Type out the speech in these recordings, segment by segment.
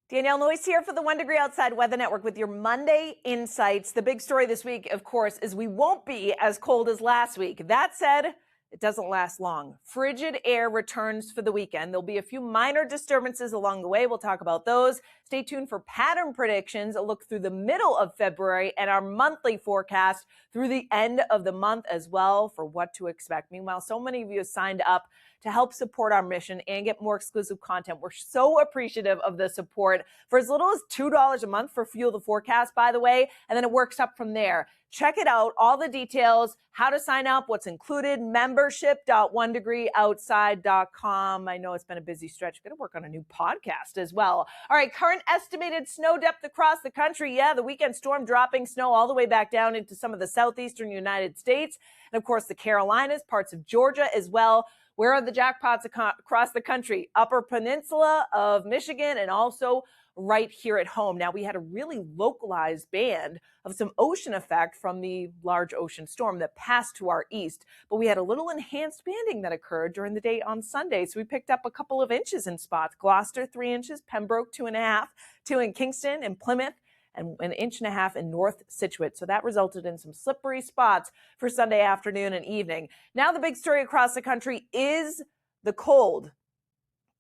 Danielle Noyce here for the 1 Degree Outside Weather Network with your Monday Insights. The big story this week, of course, is we won't be as cold as last week. That said, it doesn't last long. Frigid air returns for the weekend. There'll be a few minor disturbances along the way. We'll talk about those. Stay tuned for pattern predictions, a look through the middle of February, and our monthly forecast through the end of the month as well for what to expect. Meanwhile, so many of you have signed up to help support our mission and get more exclusive content. We're so appreciative of the support for as little as $2 a month for Fuel the Forecast, by the way, and then it works up from there. Check it out, all the details, how to sign up, what's included, membership.onedegreeoutside.com. I know it's been a busy stretch. Going to work on a new podcast as well. All right, current estimated snow depth across the country. Yeah, the weekend storm dropping snow all the way back down into some of the southeastern United States. And of course, the Carolinas, parts of Georgia as well. Where are the jackpots across the country? Upper Peninsula of Michigan and also right here at home. Now, we had a really localized band of some ocean effect from the large ocean storm that passed to our east, but we had a little enhanced banding that occurred during the day on Sunday. So we picked up a couple of inches in spots. Gloucester, 3 inches, Pembroke, 2.5, 2 in Kingston and Plymouth, and 1.5 inches in North Scituate. So that resulted in some slippery spots for Sunday afternoon and evening. Now the big story across the country is the cold.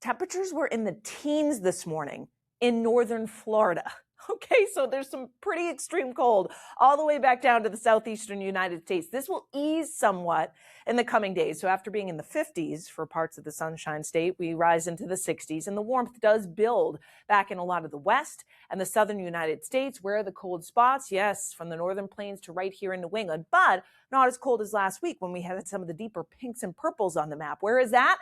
Temperatures were in the teens this morning in northern Florida. Okay, so there's some pretty extreme cold all the way back down to the southeastern United States. This will ease somewhat in the coming days. So after being in the 50s for parts of the Sunshine State, we rise into the 60s, and the warmth does build back in a lot of the west and the southern United States. Where are the cold spots? Yes, from the northern plains to right here in New England, but not as cold as last week when we had some of the deeper pinks and purples on the map. Where is that?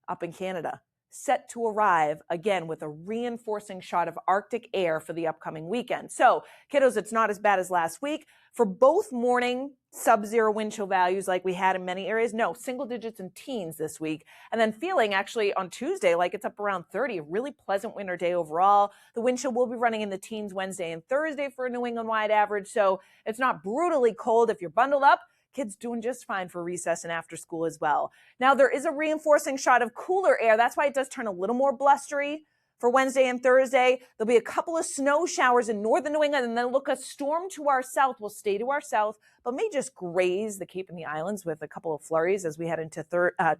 Up in Canada. Set to arrive again with a reinforcing shot of Arctic air for the upcoming weekend. So, kiddos, it's not as bad as last week. For both morning sub-zero wind chill values like we had in many areas, no, single digits and teens this week. And then feeling actually on Tuesday like it's up around 30, a really pleasant winter day overall. The wind chill will be running in the teens Wednesday and Thursday for a New England-wide average. So it's not brutally cold if you're bundled up. Kids doing just fine for recess and after school as well. Now, there is a reinforcing shot of cooler air. That's why it does turn a little more blustery for Wednesday and Thursday. There'll be a couple of snow showers in northern New England, and then look, a storm to our south will stay to our south, but may just graze the Cape and the Islands with a couple of flurries as we head into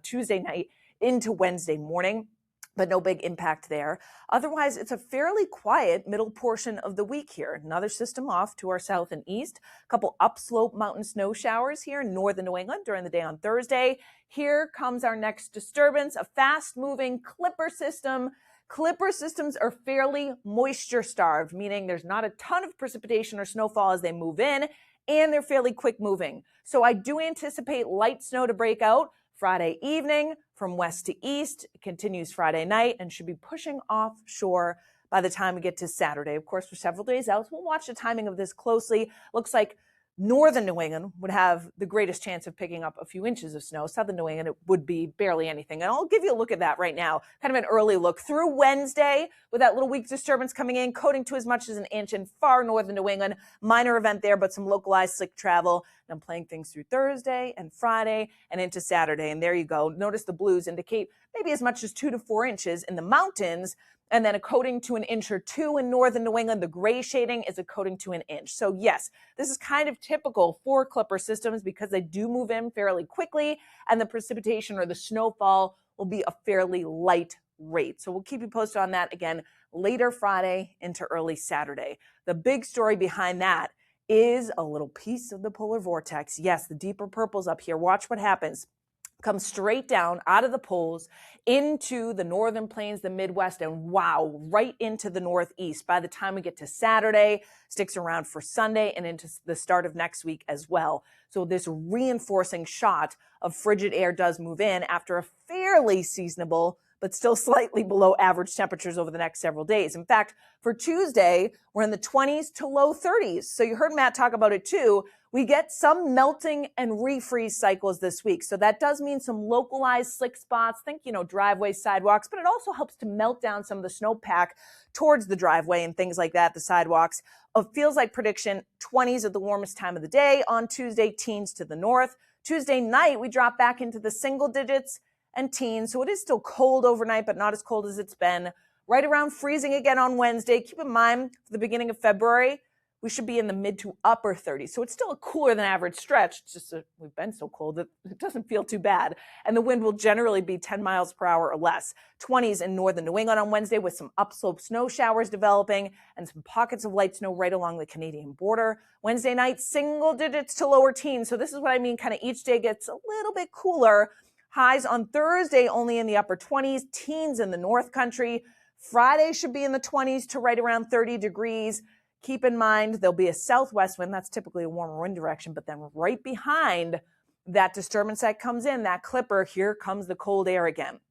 Tuesday night into Wednesday morning. But no big impact there. Otherwise, it's a fairly quiet middle portion of the week here. Another system off to our south and east. A couple upslope mountain snow showers here in northern New England during the day on Thursday. Here comes our next disturbance, a fast-moving Clipper system. Clipper systems are fairly moisture-starved, meaning there's not a ton of precipitation or snowfall as they move in, and they're fairly quick-moving. So I do anticipate light snow to break out Friday evening from west to east. It continues Friday night and should be pushing offshore by the time we get to Saturday. Of course, for several days out, we'll watch the timing of this closely. Looks like northern New England would have the greatest chance of picking up a few inches of snow. Southern New England, it would be barely anything. And I'll give you a look at that right now, kind of an early look through Wednesday with that little weak disturbance coming in, coating to as much as an inch in far northern New England. Minor event there, but some localized slick travel. And I'm playing things through Thursday and Friday and into Saturday. And there you go. Notice the blues indicate maybe as much as 2 to 4 inches in the mountains, and then a coating to an inch or two in northern New England. The gray shading is a coating to an inch. So yes, this is kind of typical for Clipper systems because they do move in fairly quickly, and the precipitation or the snowfall will be a fairly light rate. So we'll keep you posted on that again later Friday into early Saturday. The big story behind that is a little piece of the polar vortex. Yes, the deeper purples up here. Watch what happens. Come straight down out of the poles into the northern plains, the Midwest, and wow, right into the Northeast. By the time we get to Saturday, sticks around for Sunday and into the start of next week as well. So this reinforcing shot of frigid air does move in after a fairly seasonable but still slightly below average temperatures over the next several days. In fact, for Tuesday, we're in the 20s to low 30s. So you heard Matt talk about it too. We get some melting and refreeze cycles this week. So that does mean some localized slick spots. Think, driveways, sidewalks, but it also helps to melt down some of the snowpack towards the driveway and things like that, the sidewalks. It feels like prediction 20s at the warmest time of the day on Tuesday, teens to the north. Tuesday night, we drop back into the single digits and teens. So it is still cold overnight, but not as cold as it's been right around freezing again on Wednesday. Keep in mind, for the beginning of February, we should be in the mid to upper 30s. So it's still a cooler than average stretch. It's just we've been so cold that it doesn't feel too bad. And the wind will generally be 10 miles per hour or less. 20s in northern New England on Wednesday with some upslope snow showers developing and some pockets of light snow right along the Canadian border. Wednesday night, single digits to lower teens. So this is what I mean. Kind of each day gets a little bit cooler. Highs on Thursday only in the upper 20s, teens in the North Country. Friday should be in the 20s to right around 30 degrees. Keep in mind, there'll be a southwest wind. That's typically a warmer wind direction. But then right behind that disturbance that comes in, that clipper, here comes the cold air again.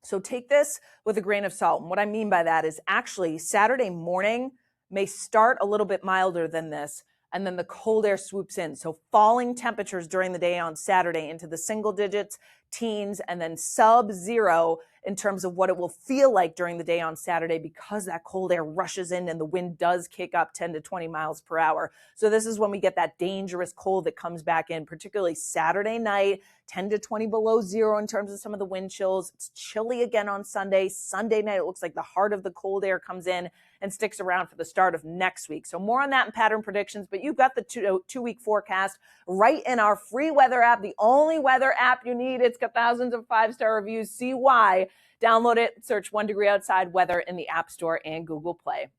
So take this with a grain of salt. And what I mean by that is actually Saturday morning may start a little bit milder than this, and then the cold air swoops in. So falling temperatures during the day on Saturday into the single digits, teens, and then sub-zero in terms of what it will feel like during the day on Saturday because that cold air rushes in and the wind does kick up 10 to 20 miles per hour. So this is when we get that dangerous cold that comes back in, particularly Saturday night, 10 to 20 below zero in terms of some of the wind chills. It's chilly again on Sunday. Sunday night, it looks like the heart of the cold air comes in and sticks around for the start of next week. So more on that in pattern predictions, but you've got the two-week forecast right in our free weather app, the only weather app you need. It's got thousands of 5-star reviews. See why. Download it, search 1 Degree Outside Weather in the App Store and Google Play.